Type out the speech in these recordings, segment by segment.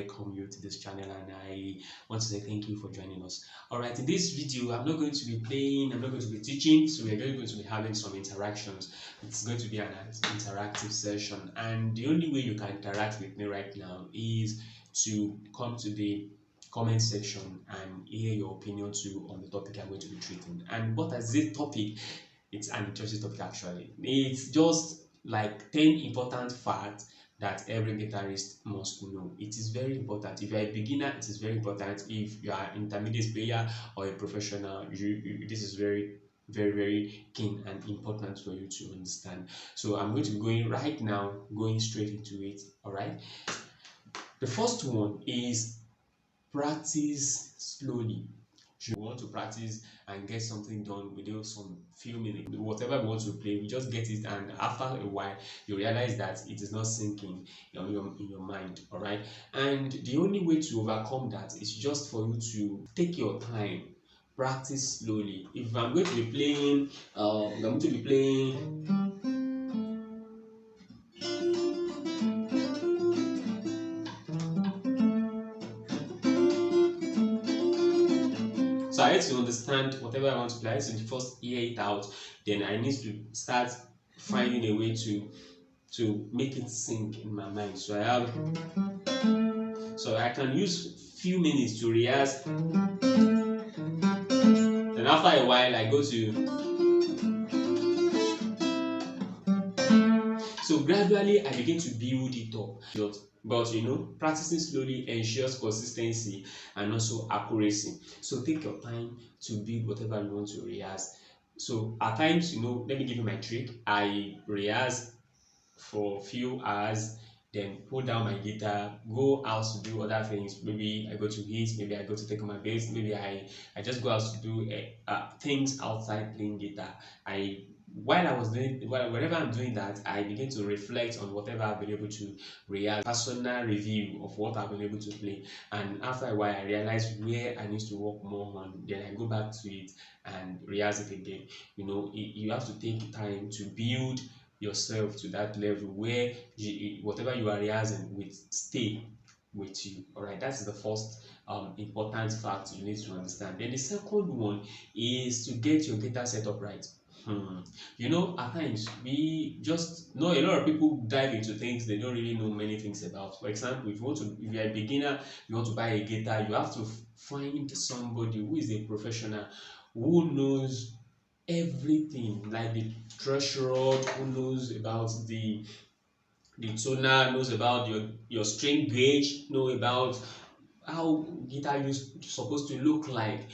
welcome you to this channel, and I want to say thank you for joining us. Alright, in this video, I'm not going to be playing, I'm not going to be teaching, so we're going to be having some interactions. It's going to be an interactive session, and the only way you can interact with me right now is to come to the comment section and hear your opinion too on the topic I'm going to be treating. And what is this topic? It's an interesting topic actually. It's just like 10 important facts that every guitarist must know. It is very important. If you are a beginner, it is very important. If you are an intermediate player or a professional, this is very keen and important for you to understand. So I'm going to be going straight into it. All right. The first one is practice slowly. You want to practice and get something done within some few minutes. Whatever we want to play, we just get it, and after a while, you realize that it is not sinking in your mind. All right, and the only way to overcome that is just for you to take your time, practice slowly. If I'm going to be playing, So I need to understand whatever I want to play. I need to first hear it out. Then I need to start finding a way to make it sink in my mind. So I can use few minutes to rehearse. Then after a while, I go to. So gradually, I begin to build it up. But practicing slowly ensures consistency and also accuracy. So take your time to build whatever you want to rehearse. So at times, let me give you my trick. I rehearse for a few hours, then put down my guitar, go out to do other things. Maybe I go to eat, maybe I go to take my bass, maybe I just go out to do things outside playing guitar. Whenever I'm doing that, I begin to reflect on whatever I've been able to rehearse, personal review of what I've been able to play. And after a while, I realize where I need to work more on. Then I go back to it and rehearse it again. You have to take time to build yourself to that level where whatever you are rehearsing will stay with you. All right, that's the first important fact you need to understand. Then the second one is to get your guitar set up right. At times we just know a lot of people dive into things they don't really know many things about. For example, if you are a beginner, you want to buy a guitar, you have to find somebody who is a professional, who knows everything, like the thresh rod, who knows about the toner, knows about your string gauge, know about how guitar is supposed to look like.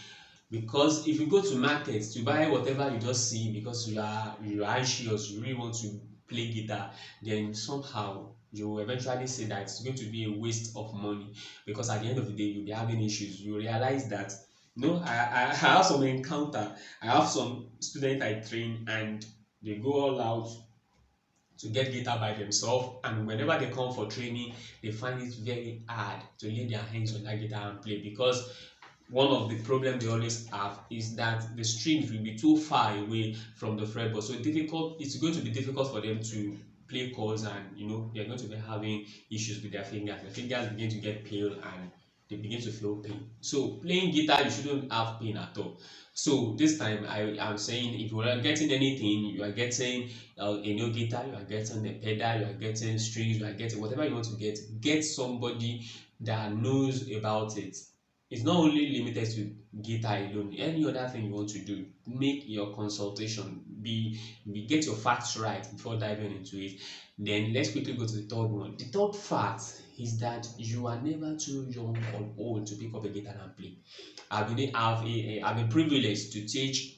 Because if you go to market to buy whatever you just see because you are anxious, you really want to play guitar, then somehow you will eventually say that it's going to be a waste of money, because at the end of the day you'll be having issues. You realize that I have some encounter. I have some students I train, and they go all out to get guitar by themselves, and whenever they come for training, they find it very hard to lay their hands on that guitar and play, because one of the problems they always have is that the strings will be too far away from the fretboard, so it's going to be difficult for them to play chords, and they're going to be having issues with their fingers. The fingers begin to get pale and they begin to feel pain. So playing guitar, you shouldn't have pain at all. So this time I am saying, if you are getting anything, you are getting a new guitar, you are getting a pedal, you are getting strings, you are getting whatever you want to get somebody that knows about it. It's not only limited to guitar alone. Any other thing you want to do, make your consultation, get your facts right before diving into it. Then let's quickly go to the third one. The third fact is that you are never too young or old to pick up a guitar and play. I've been privileged to teach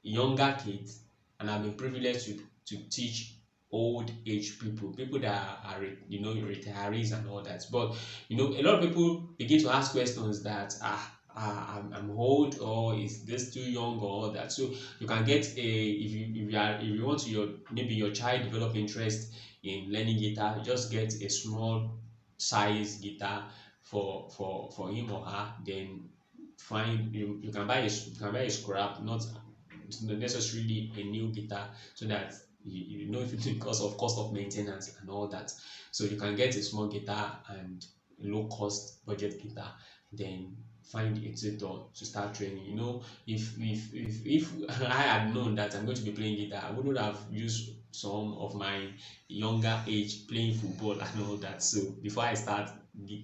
younger kids, and I've been privileged to teach old age people that are retirees and all that. But a lot of people begin to ask questions that I'm old, or is this too young, or all that. So you can get if you want to maybe your child develop interest in learning guitar, just get a small size guitar for him or her. Then you can buy a scrap, not necessarily a new guitar, so that if it's because of cost of maintenance and all that. So you can get a small guitar and low cost budget guitar, then find a tutor to start training. If I had known that I'm going to be playing guitar, I wouldn't have used some of my younger age playing football and all that. So before I start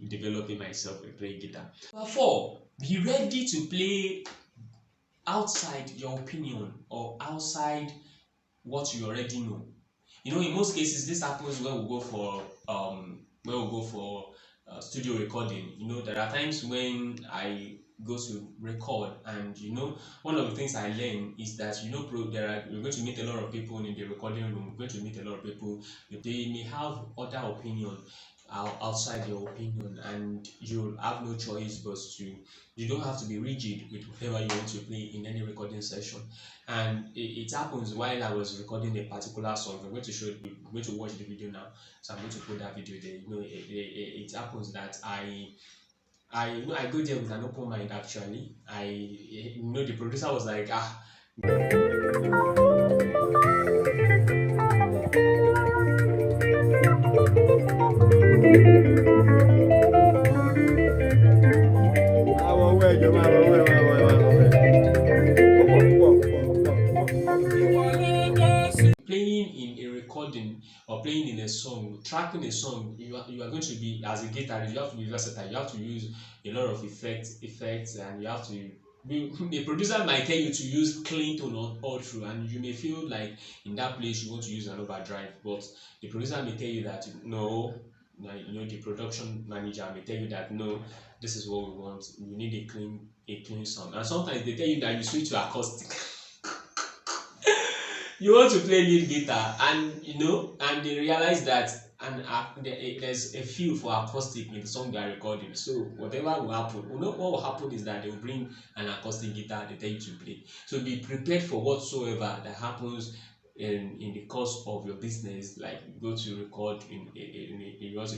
developing myself with playing guitar. Number four, be ready to play outside your opinion or outside what you already know. In most cases, this happens when we go for studio recording. There are times when I go to record, and one of the things I learn is that you're going to meet a lot of people in the recording room. You're going to meet a lot of people. They may have other opinion outside your opinion, and you'll have no choice but to. You don't have to be rigid with whatever you want to play in any recording session. And it happens while I was recording a particular song. I'm going to watch the video now, so I'm going to put that video there. It happens that I go there with an open mind. Actually, the producer was like, playing in a recording or playing in a song, tracking a song, you are going to be, as a guitarist, you have to be versatile. You have to use a lot of effects, and you have to. The producer might tell you to use clean tone all through, and you may feel like in that place you want to use an overdrive, but the producer may tell you that no. The production manager may tell you that no, this is what we want. We need a clean sound, and sometimes they tell you that you switch to acoustic. You want to play lead guitar, and they realize that, and there's a feel for acoustic in the song they are recording. So whatever will happen, what will happen is that they will bring an acoustic guitar, they tell you to play. So be prepared for whatsoever that happens in the course of your business. Like, you go to record you want to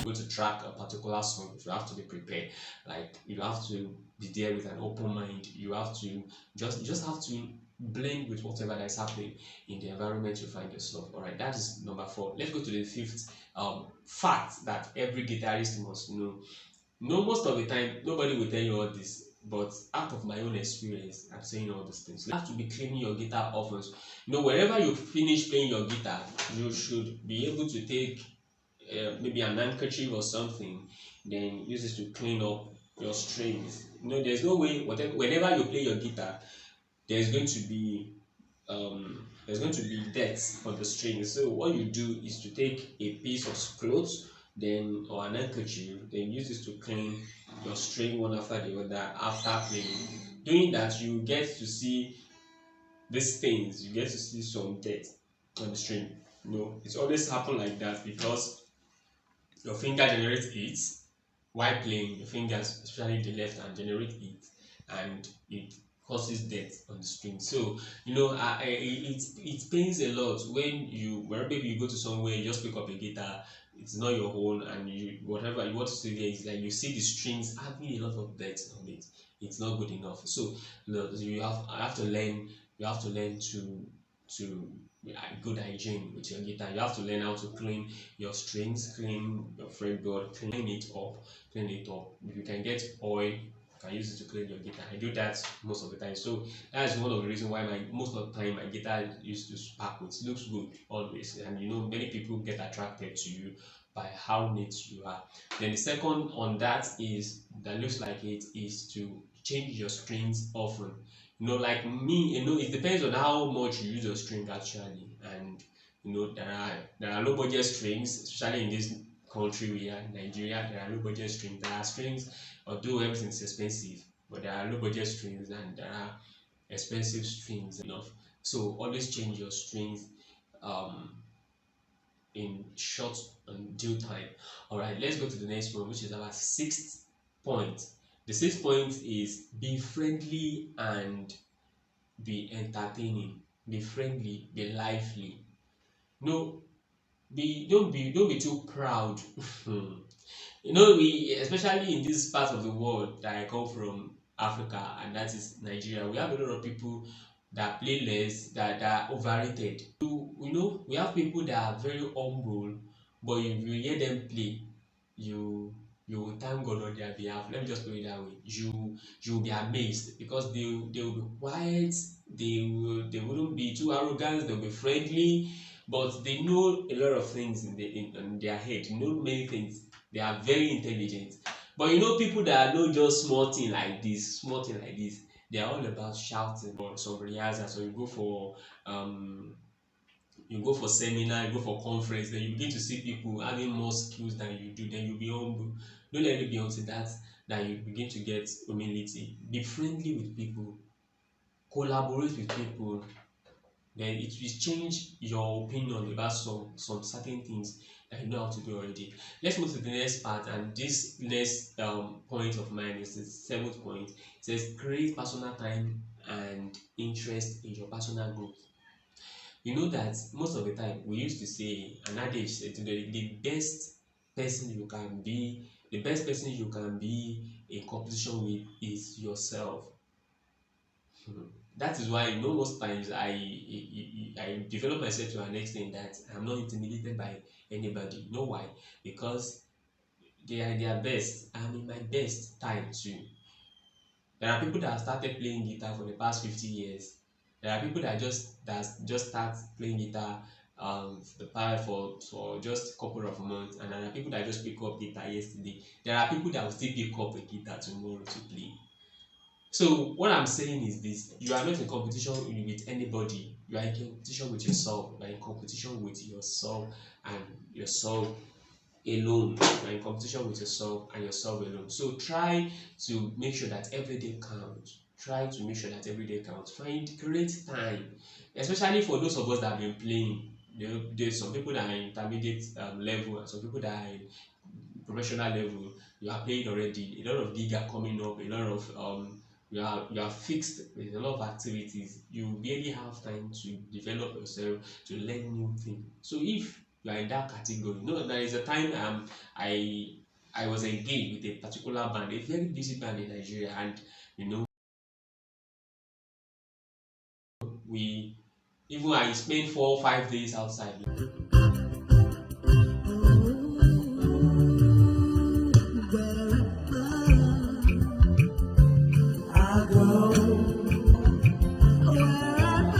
go to track a particular song. You have to be prepared. Like, you have to be there with an open mind. You have to just have to blend with whatever that is happening in the environment you find yourself. All right, that is number four. Let's go to the fifth fact that every guitarist must know. Most of the time nobody will tell you all this, but out of my own experience, I'm saying all these things. You have to be cleaning your guitar often. Wherever you finish playing your guitar, you should be able to take maybe an handkerchief or something, then use it to clean up your strings. There's no way, whenever you play your guitar, there's going to be dirt on the strings. So what you do is to take a piece of cloth, then, or an handkerchief, then use this to clean your string one after the other after playing. Doing that, you get to see these things. You get to see some dirt on the string. It's always happen like that because your finger generates heat while playing. Your fingers, especially the left hand, generate heat, and it causes death on the string. So it pains a lot when maybe you go to somewhere, you just pick up a guitar, it's not your own, and whatever you want to say there is like you see the strings having a lot of dirt on it. It's not good enough. So I have to learn. You have to learn to good hygiene with your guitar. You have to learn how to clean your strings, clean your fretboard, clean it up. If you can get oil, you can use it to clean your guitar. I do that most of the time. So that's one of the reasons why most of the time my guitar used to sparkle. It looks good always, and many people get attracted to you by how neat you are. Then the second on that looks like it is to change your strings often. Like me, it depends on how much you use your string actually. And there are low budget strings, especially in this country we are in Nigeria. There are low budget strings. There are strings, although everything is expensive, but there are low budget strings and there are expensive strings enough. So always change your strings um in short and due time. All right, let's go to the next one, which is our sixth point. The sixth point is be friendly and be entertaining. Be friendly, be lively. No, don't be too proud. We, especially in this part of the world that I come from, Africa, and that is Nigeria. We have a lot of people that play less, that are overrated. We have people that are very humble, but if you hear them play, you you will thank God on their behalf. Let me just put it that way. You will be amazed because they will be quiet. They wouldn't be too arrogant. They'll be friendly, but they know a lot of things in their head. They know many things. They are very intelligent. But people that know just small thing like this, they are all about shouting for some rehearsal. So um you go for seminar, you go for conference, then you begin to see people having more skills than you do, then you be humble. Don't let it be until that you begin to get humility. Be friendly with people, collaborate with people, then it will change your opinion about some certain things that you know how to do already. Let's move to the next part, and this next point of mine is the seventh point. It says create personal time and interest in your personal growth. You know that most of the time we used to say an adage said the best person you can be in competition with is yourself. That is why most times I develop myself to an extent that I'm not intimidated by anybody. You know why? Because they are their best. I'm in my best time too. There are people that have started playing guitar for the past 50 years. There are people that just start playing guitar for the past for just a couple of months, and there are people that just pick up guitar yesterday. There are people that will still pick up a guitar tomorrow to play. So what I'm saying is this: you are not in competition with anybody. You are in competition with yourself. You are in competition with yourself and yourself alone. You are in competition with yourself and yourself alone. So try to make sure that every day counts. Try to make sure that every day counts. Find great time, especially for those of us that have been playing. There's some people that are in intermediate level and some people that are in professional level. You are playing already. A lot of gig are coming up. A lot of you are fixed with a lot of activities. You barely have time to develop yourself, to learn new things. So if you are in that category, there is a time I was engaged with a particular band, a very busy band in Nigeria, and you know we even I spent 4 or 5 days outside. I go wherever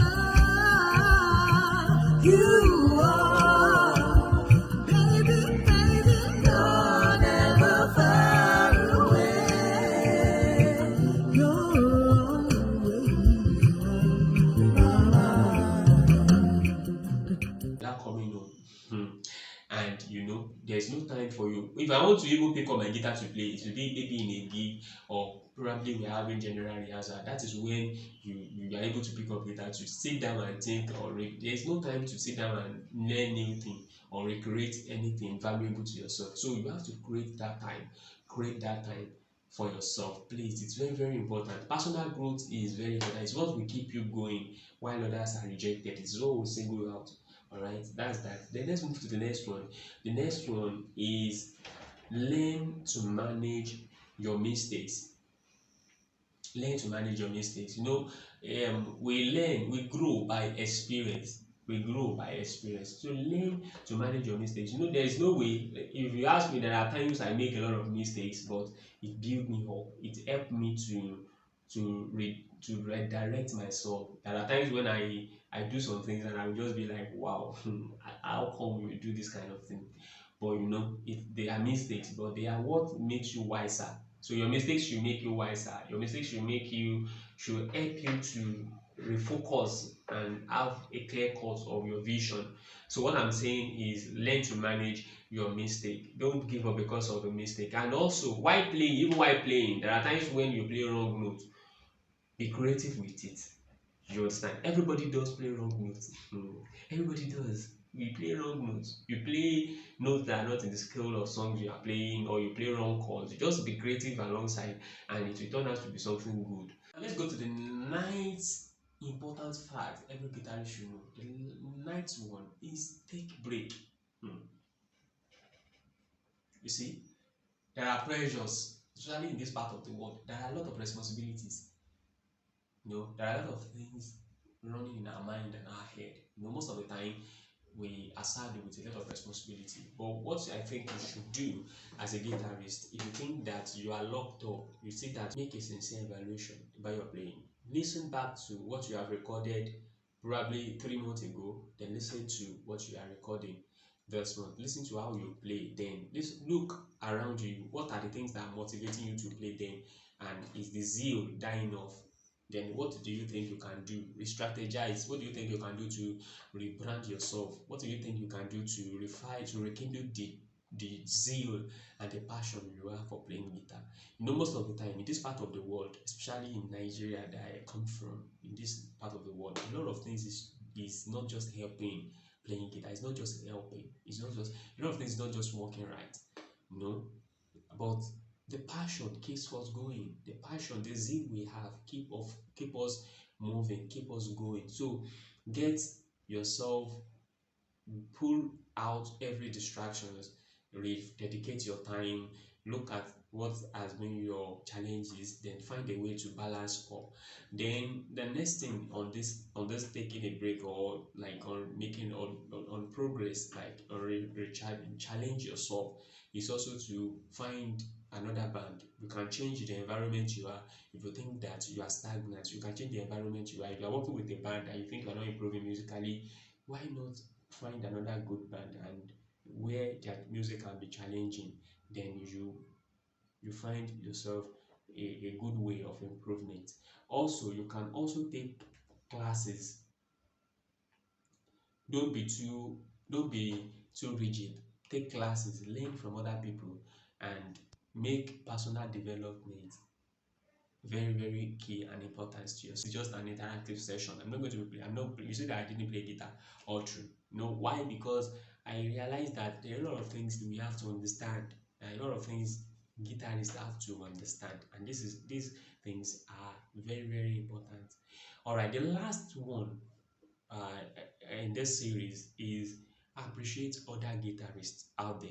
you are, baby, baby, you're never far away. You're that coming home. And there's no time for you. If I want to even pick up my guitar to play, it will be maybe in a gig, or probably we're having general rehearsal. That is when you are able to pick up guitar to sit down and think, there's no time to sit down and learn anything or recreate anything valuable to yourself. So you have to create that time. Create that time for yourself. Please, it's very, very important. Personal growth is very important. It's what will keep you going while others are rejected. It's what will single you out. All right, that's that. Then let's move to the next one. The next one is learn to manage your mistakes. Learn to manage your mistakes. We grow by experience. We grow by experience. So learn to manage your mistakes. There is no way. If you ask me, there are times I make a lot of mistakes, but it built me up. It helped me to redirect myself. There are times when I do some things and I will just be like, wow, how come you do this kind of thing? But they are mistakes, but they are what makes you wiser. So your mistakes should make you wiser. Your mistakes should help you to refocus and have a clear cut of your vision. So what I'm saying is learn to manage your mistake. Don't give up because of the mistake. And also even while playing, there are times when you play wrong notes. Be creative with it. You understand? Everybody does play wrong notes. Everybody does. We play wrong notes. You play notes that are not in the scale of songs you are playing, or you play wrong chords. You just be creative alongside, and it will turn out to be something good. Let's go to the ninth important fact every guitarist should know. The ninth one is take break. You see, there are pressures, especially in this part of the world. There are a lot of responsibilities. There are a lot of things running in our mind and our head. Most of the time we are saddled with a lot of responsibility. But what I think you should do as a guitarist, if you think that you are locked up, you see that, make a sincere evaluation about your playing. Listen back to what you have recorded probably 3 months ago, then listen to what you are recording this month. Listen to how you play then. Look around you. What are the things that are motivating you to play then? And is the zeal dying off? Then what do you think you can do? Re-strategize. What do you think you can do to rebrand yourself? What do you think you can do to refine, to rekindle the zeal and the passion you have for playing guitar? Most of the time in this part of the world, especially in Nigeria that I come from, in this part of the world, a lot of things is not just helping playing guitar. It's not just helping. It's not just a lot of things is not just working right. You know, but the passion keeps us going. The passion, the zeal we have, keep us moving, keep us going. So get yourself, pull out every distractions, dedicate your time, look at what has been your challenges, then find a way to balance up. Then the next thing on this taking a break, or like on making on progress, like on challenge yourself, is also to find another band. You can change the environment you are. If you think that you are stagnant, you can change the environment you are. If you are working with a band and you think you are not improving musically, why not find another good band, and where their music can be challenging, then you find yourself a good way of improvement. Also, you can also take classes. Don't be too rigid. Take classes, learn from other people, and make personal development very, very key and important to you. It's just an interactive session. I'm not going to be play. I'm not. You see that I didn't play guitar all through. Why? Because I realized that there are a lot of things that we have to understand. There are a lot of things guitarists have to understand, and these things are very, very important. All right, the last one in this series is appreciate other guitarists out there.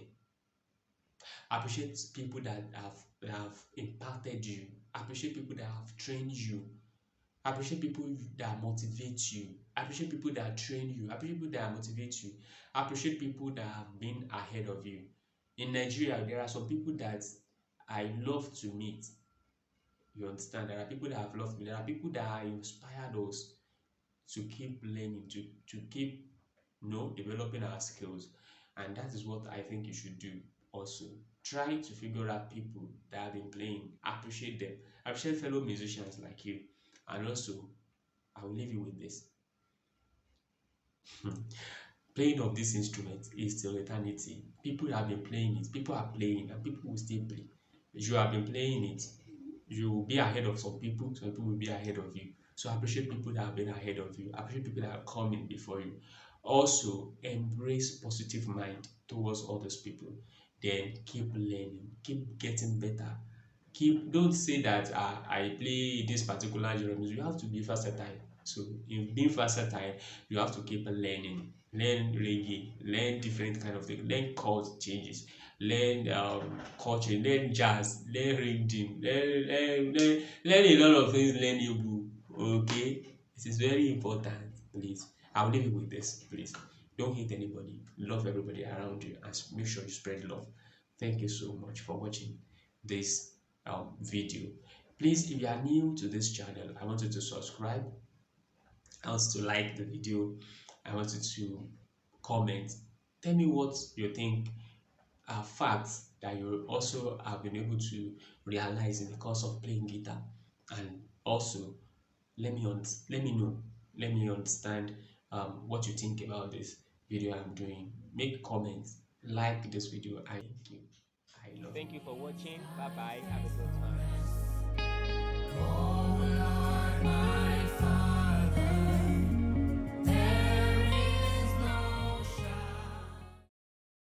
Appreciate people that have impacted you. Appreciate people that have trained you. Appreciate people that motivate you. Appreciate people that train you. Appreciate people that motivate you. Appreciate people that have been ahead of you. In Nigeria, there are some people that I love to meet. You understand? There are people that have loved me. There are people that have inspired us to keep learning, to keep developing our skills. And that is what I think you should do also. Try to figure out people that have been playing, appreciate them, appreciate fellow musicians like you. And also, I will leave you with this. Playing of this instrument is till eternity. People have been playing it, people are playing, and people will still play. You have been playing it, you will be ahead of some people will be ahead of you. So appreciate people that have been ahead of you, appreciate people that are coming before you. Also, embrace positive mind towards others people. Then keep learning, keep getting better. Don't say that I play this particular genre music. You have to be versatile. So in being versatile, you have to keep learning. Learn reggae, learn different kind of things, learn chord changes, learn culture, learn jazz, learn rhythm, learn a lot of things, learn Igbo. Okay? It is very important, please. I'll leave you with this, please. Don't hate anybody, love everybody around you, and make sure you spread love. Thank you so much for watching this video. Please, if you are new to this channel, I want you to subscribe. I want you to like the video. I want you to comment. Tell me what you think are facts that you also have been able to realize in the course of playing guitar. And also, let me know, let me understand what you think about this video I'm doing. Make comments, like this video. I thank you. I love Thank you. you for watching. Bye bye. Have a good time.